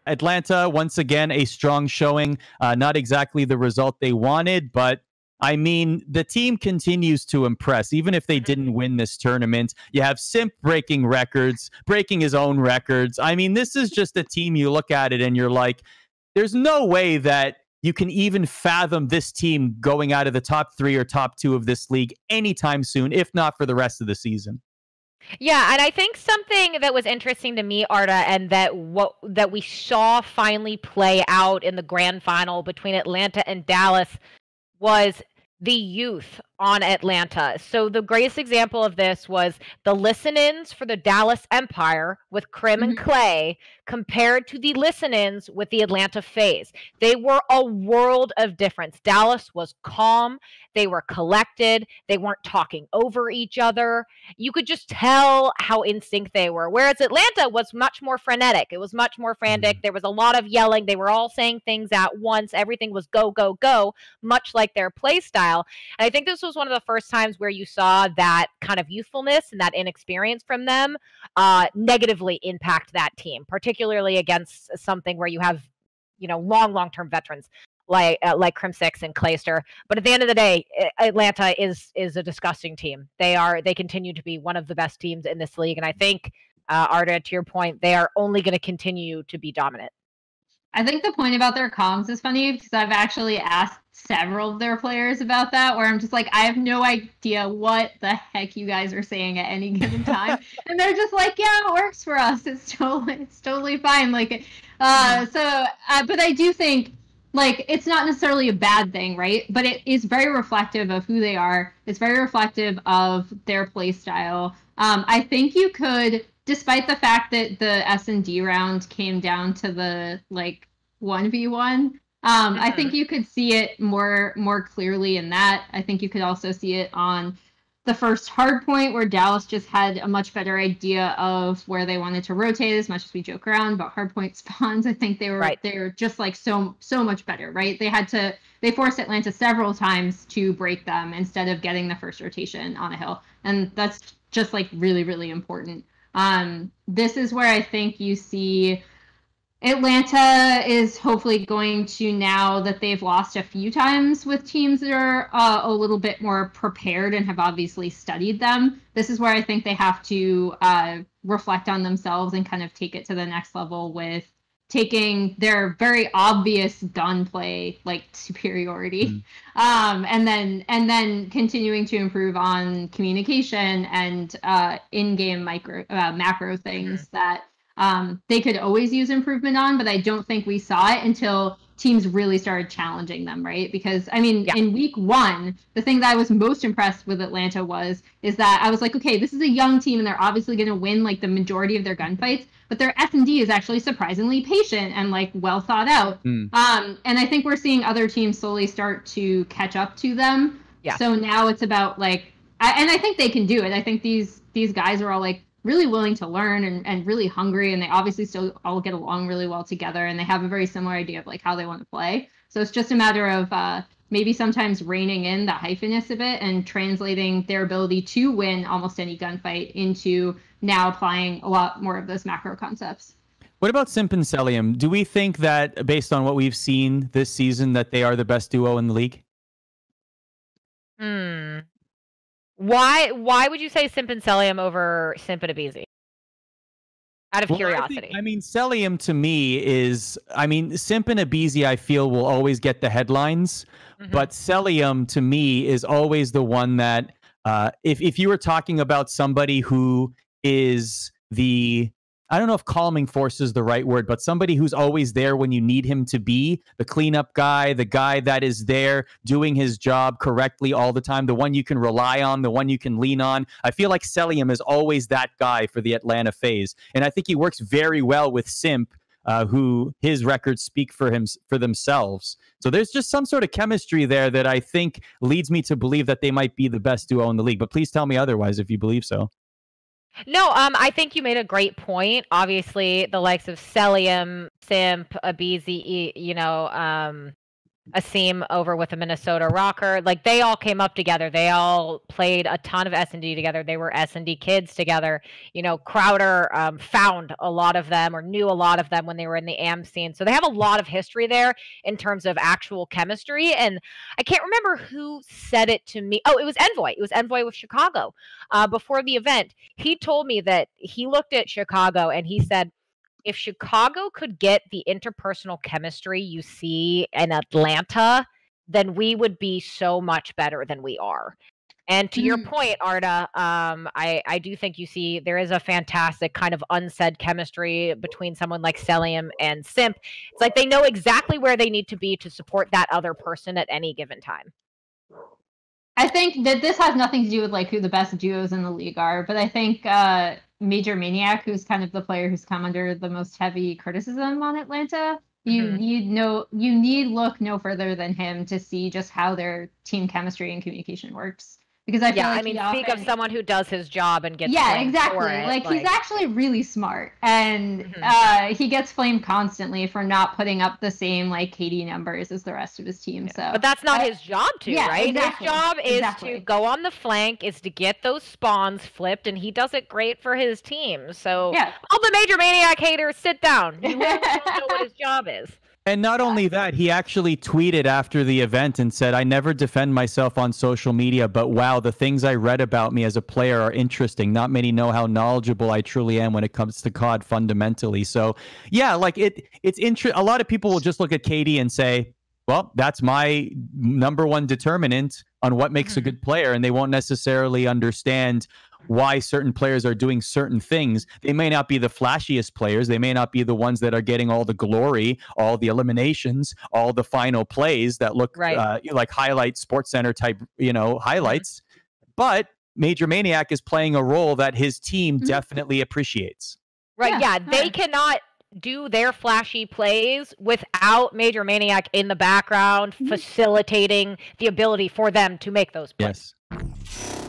Atlanta, once again, a strong showing. Not exactly the result they wanted, but I mean, the team continues to impress, even if they didn't win this tournament. You have Simp breaking records, breaking his own records. I mean, this is just a team you look at it and you're like, there's no way that you can even fathom this team going out of the top 3 or top 2 of this league anytime soon, if not for the rest of the season. Yeah, and I think something that was interesting to me, Arda, and that we saw finally play out in the grand final between Atlanta and Dallas was the youth on Atlanta. So the greatest example of this was the listen-ins for the Dallas Empire with Krim and Clay compared to the listen-ins with the Atlanta FaZe. They were a world of difference. Dallas was calm. They were collected. They weren't talking over each other. You could just tell how in sync they were. Whereas Atlanta was much more frenetic. It was much more frantic. There was a lot of yelling. They were all saying things at once. Everything was go, go, go, much like their play style. And I think this was one of the first times where you saw that kind of youthfulness and that inexperience from them negatively impact that team, particularly against something where you have, long-term veterans like Crim Six and Clayster. But at the end of the day, Atlanta is a disgusting team. They continue to be one of the best teams in this league, and I think, Arda, to your point, they are only going to continue to be dominant. I think the point about their comms is funny because I've actually asked several of their players about that, where I'm just like, I have no idea what the heck you guys are saying at any given time. And they're just like, yeah, it works for us. It's totally fine. But I do think, it's not necessarily a bad thing, right? But it is very reflective of who they are. It's very reflective of their play style. I think you could, despite the fact that the S&D round came down to the 1v1, I think you could see it more clearly in that. I think you could also see it on the first Hardpoint, where Dallas just had a much better idea of where they wanted to rotate. As much as we joke around about Hardpoint spawns, I think they were just so much better, right? They forced Atlanta several times to break them instead of getting the first rotation on a hill, and that's just really, really important. This is where I think you see Atlanta is hopefully going to, now that they've lost a few times with teams that are a little bit more prepared and have obviously studied them. This is where I think they have to reflect on themselves and kind of take it to the next level with taking their very obvious gunplay superiority, and then continuing to improve on communication and in-game macro things that they could always use improvement on, but I don't think we saw it until teams really started challenging them, right? Because, in week 1, the thing that I was most impressed with Atlanta is that I was like, okay, this is a young team and they're obviously going to win the majority of their gunfights, but their S&D is actually surprisingly patient and well thought out. And I think we're seeing other teams slowly start to catch up to them. Yeah. So now it's about and I think they can do it. I think these guys are all really willing to learn and really hungry, and they obviously still all get along really well together, and they have a very similar idea of how they want to play. So it's just a matter of maybe sometimes reining in the hypheness of it and translating their ability to win almost any gunfight into now applying a lot more of those macro concepts. What about Simp and Celium? Do we think that, based on what we've seen this season, that they are the best duo in the league? Why would you say Simp and Celium over Simp and aBeZy? Out of curiosity. Celium to me is, Simp and aBeZy I feel will always get the headlines, but Celium to me is always the one that, if you were talking about somebody who is I don't know if calming force is the right word, but somebody who's always there when you need him to be, the cleanup guy, the guy that is there doing his job correctly all the time, the one you can rely on, the one you can lean on. I feel like Celium is always that guy for the Atlanta FaZe. And I think he works very well with Simp, who his records speak for themselves. So there's just some sort of chemistry there that I think leads me to believe that they might be the best duo in the league. But please tell me otherwise if you believe so. No, I think you made a great point. Obviously, the likes of Celium, Simp, aBeZy, Asim over with the Minnesota Rocker. Like, they all came up together. They all played a ton of S&D together. They were S&D kids together. You know, Crowder found a lot of them or knew a lot of them when they were in the AM scene. So they have a lot of history there in terms of actual chemistry. And I can't remember who said it to me. Oh, it was Envoy. It was Envoy with Chicago before the event. He told me that he looked at Chicago and he said, if Chicago could get the interpersonal chemistry you see in Atlanta, then we would be so much better than we are. And to your point, Arda, I do think you see there is a fantastic kind of unsaid chemistry between someone like Celium and Simp. It's like they know exactly where they need to be to support that other person at any given time. I think that this has nothing to do with like who the best duos in the league are, but I think Major Maniac, who's kind of the player who's come under the most heavy criticism on Atlanta, you need look no further than him to see just how their team chemistry and communication works. Because I feel like speak of someone who does his job and gets exactly. For it. Like he's actually really smart, and he gets flamed constantly for not putting up the same like KD numbers as the rest of his team. So, but that's not his job right? Exactly. His job is to go on the flank, is to get those spawns flipped, and he does it great for his team. So, all the Major Maniac haters, sit down. You don't know what his job is. And not only that, he actually tweeted after the event and said, I never defend myself on social media, but wow, the things I read about me as a player are interesting. Not many know how knowledgeable I truly am when it comes to COD fundamentally. So yeah, like it's interesting. A lot of people will just look at KD and say, well, that's my number one determinant on what makes a good player. And they won't necessarily understand why certain players are doing certain things. They may not be the flashiest players. They may not be the ones that are getting all the glory, all the eliminations, all the final plays that look like highlight Sports Center type, highlights. But Major Maniac is playing a role that his team definitely appreciates. Right. Yeah. They cannot do their flashy plays without Major Maniac in the background facilitating the ability for them to make those plays. Yes.